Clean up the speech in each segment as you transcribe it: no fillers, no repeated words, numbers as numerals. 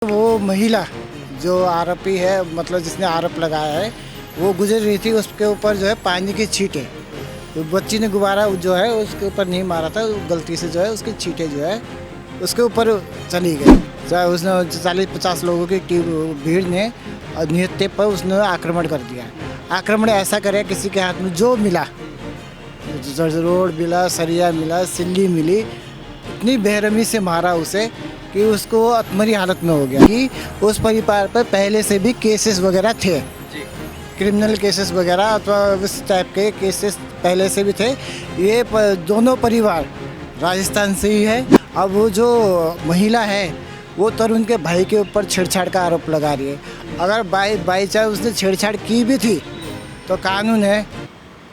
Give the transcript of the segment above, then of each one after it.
वो महिला जो आरोपी है, मतलब जिसने आरोप लगाया है, वो गुजर रही थी, उसके ऊपर जो है पानी की छींटें, तो बच्ची ने गुब्बारा जो है उसके ऊपर नहीं मारा था, गलती से जो है उसकी छींटें जो है उसके ऊपर चली गई। चाहे उसने 40-50 लोगों की भीड़ ने नृत्य पर उसने आक्रमण कर दिया। आक्रमण ऐसा करे किसी के हाथ में जो मिला, रोड मिला, सरिया मिला, सिल्ली मिली, इतनी बेरहमी से मारा उसे कि उसको अधमरी हालत में हो गया। कि उस परिवार पर पहले से भी केसेस वगैरह थे, क्रिमिनल केसेस वगैरह अथवा इस टाइप के केसेस पहले से भी थे। ये दोनों परिवार राजस्थान से ही है। अब वो जो महिला है वो तरुण के भाई के ऊपर छेड़छाड़ का आरोप लगा रही है। अगर बाई चांस उसने छेड़छाड़ की भी थी तो कानून है।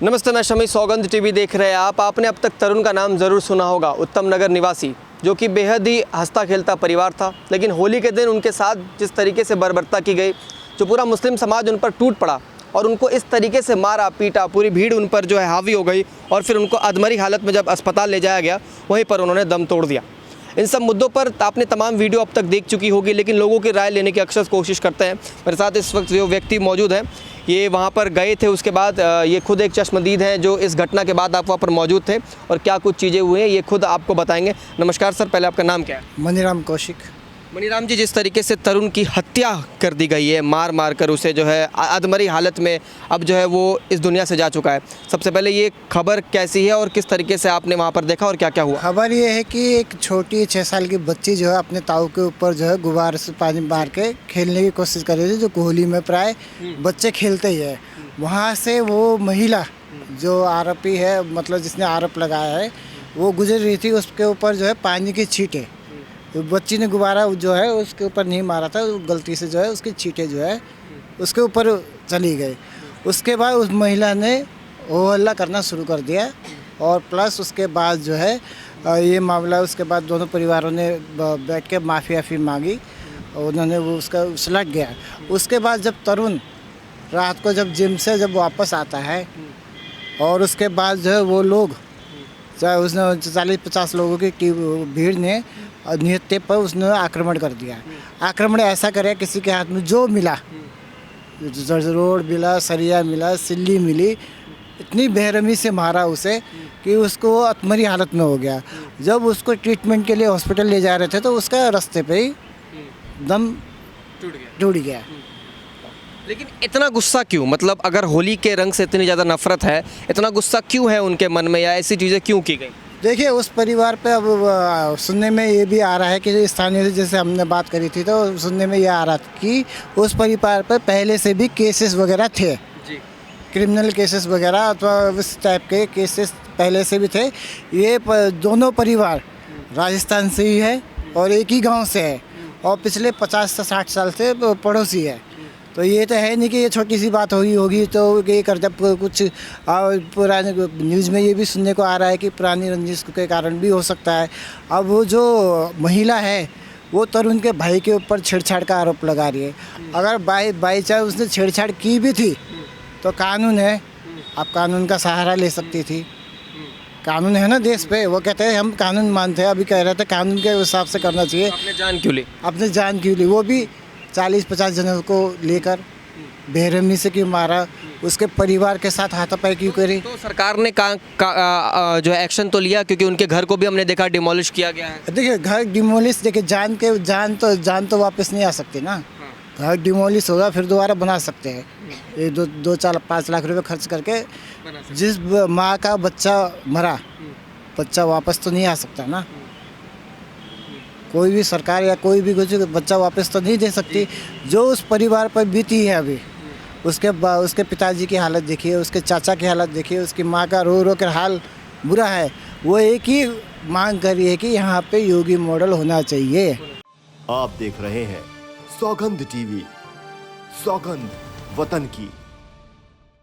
नमस्ते, मैं शमी, सौगंध टीवी देख रहे हैं आप। आपने अब तक तरुण का नाम ज़रूर सुना होगा, उत्तम नगर निवासी, जो कि बेहद ही हंसता खेलता परिवार था। लेकिन होली के दिन उनके साथ जिस तरीके से बर्बरता की गई, जो पूरा मुस्लिम समाज उन पर टूट पड़ा और उनको इस तरीके से मारा पीटा, पूरी भीड़ उन पर जो है हावी हो गई और फिर उनको अधमरी हालत में जब अस्पताल ले जाया गया, वहीं पर उन्होंने दम तोड़ दिया। इन सब मुद्दों पर आपने तमाम वीडियो अब तक देख चुकी होगी, लेकिन लोगों की राय लेने की अक्सर कोशिश करते हैं। मेरे साथ इस वक्त जो व्यक्ति मौजूद हैं, ये वहाँ पर गए थे, उसके बाद ये खुद एक चश्मदीद हैं जो इस घटना के बाद आप वहाँ पर मौजूद थे और क्या कुछ चीज़ें हुई हैं ये खुद आपको बताएंगे। नमस्कार सर, पहले आपका नाम क्या है? मनीराम कौशिक। मनीराम जी, जिस तरीके से तरुण की हत्या कर दी गई है, मार मार कर उसे जो है अधमरी हालत में अब जो है वो इस दुनिया से जा चुका है, सबसे पहले ये खबर कैसी है और किस तरीके से आपने वहाँ पर देखा और क्या क्या हुआ? खबर ये है कि एक छोटी 6 साल की बच्ची जो है अपने ताऊ के ऊपर जो है गुब्बारे से पानी मार के खेलने की कोशिश कर रही थी, जो होली में प्राय बच्चे खेलते ही है। वहाँ से वो महिला जो आरोपी है, मतलब जिसने आरोप लगाया है, वो गुजर रही थी, उसके ऊपर जो है पानी की छींटें, तो बच्ची ने गुब्बारा जो है उसके ऊपर नहीं मारा था, गलती से जो है उसकी छींटें जो है उसके ऊपर चली गई। उसके बाद उस महिला ने हो हल्ला करना शुरू कर दिया और प्लस उसके बाद जो है ये मामला, उसके बाद दोनों परिवारों ने बैठ के माफ़ी मांगी और उन्होंने वो उसका सुलझ गया। उसके बाद जब तरुण रात को जब जिम से जब वापस आता है और उसके बाद जो है वो लोग, चाहे उसने 40-50 लोगों की भीड़ ने नृत्य पर उसने आक्रमण कर दिया। आक्रमण ऐसा करे किसी के हाथ में जो मिला, रोड मिला, सरिया मिला, सिल्ली मिली, इतनी बेरहमी से मारा उसे कि उसको अधमरी हालत में हो गया। जब उसको ट्रीटमेंट के लिए हॉस्पिटल ले जा रहे थे तो उसका रास्ते पे ही दम टूट गया। लेकिन इतना गुस्सा क्यों? मतलब अगर होली के रंग से इतनी ज़्यादा नफरत है, इतना गुस्सा क्यों है उनके मन में, या ऐसी चीज़ें क्यों की गई? देखिए, उस परिवार पे अब सुनने में ये भी आ रहा है कि स्थानीय से जैसे हमने बात करी थी तो सुनने में ये आ रहा था कि उस परिवार पर पहले से भी केसेस वगैरह थे, क्रिमिनल केसेस वगैरह अथवा इस टाइप के केसेस पहले से भी थे। ये दोनों परिवार राजस्थान से ही है और एक ही गांव से है और पिछले 50 से 60 साल से पड़ोसी है। तो ये तो है नहीं कि ये छोटी सी बात होगी तो ये कर, जब कुछ पुराने न्यूज़ में ये भी सुनने को आ रहा है कि पुरानी रंजिश के कारण भी हो सकता है। अब वो जो महिला है वो तरुण के भाई के ऊपर छेड़छाड़ का आरोप लगा रही है। अगर बाई चांस उसने छेड़छाड़ की भी थी तो कानून है, आप कानून का सहारा ले सकती थी। कानून है ना देश पे, वो कहते हैं हम कानून मानते हैं, अभी कह रहे थे कानून के हिसाब से करना चाहिए। अपने जान क्यों ली? अपने जान क्यों ली? वो भी 40-50 जनों को लेकर बेरहमी से क्यों मारा, उसके परिवार के साथ हाथापाई क्यों करी? तो सरकार ने जो है एक्शन तो लिया, क्योंकि उनके घर को भी हमने देखा डिमोलिश किया गया है। देखिए, घर डिमोलिश, देखिए जान तो वापस नहीं आ सकती ना। घर डिमोलिश होगा फिर दोबारा बना सकते हैं, 2-4-5 लाख रुपए खर्च करके। जिस माँ का बच्चा मरा, बच्चा वापस तो नहीं आ सकता ना। कोई भी सरकार या कोई भी कुछ बच्चा वापस तो नहीं दे सकती। जो उस परिवार पर बीती है अभी, उसके पिताजी की हालत देखिए, उसके चाचा की हालत देखिए, उसकी माँ का रो कर हाल बुरा है। वो एक ही मांग कर रही है कि यहाँ पे योगी मॉडल होना चाहिए। आप देख रहे हैं सौगंध टीवी, सौगंध वतन की।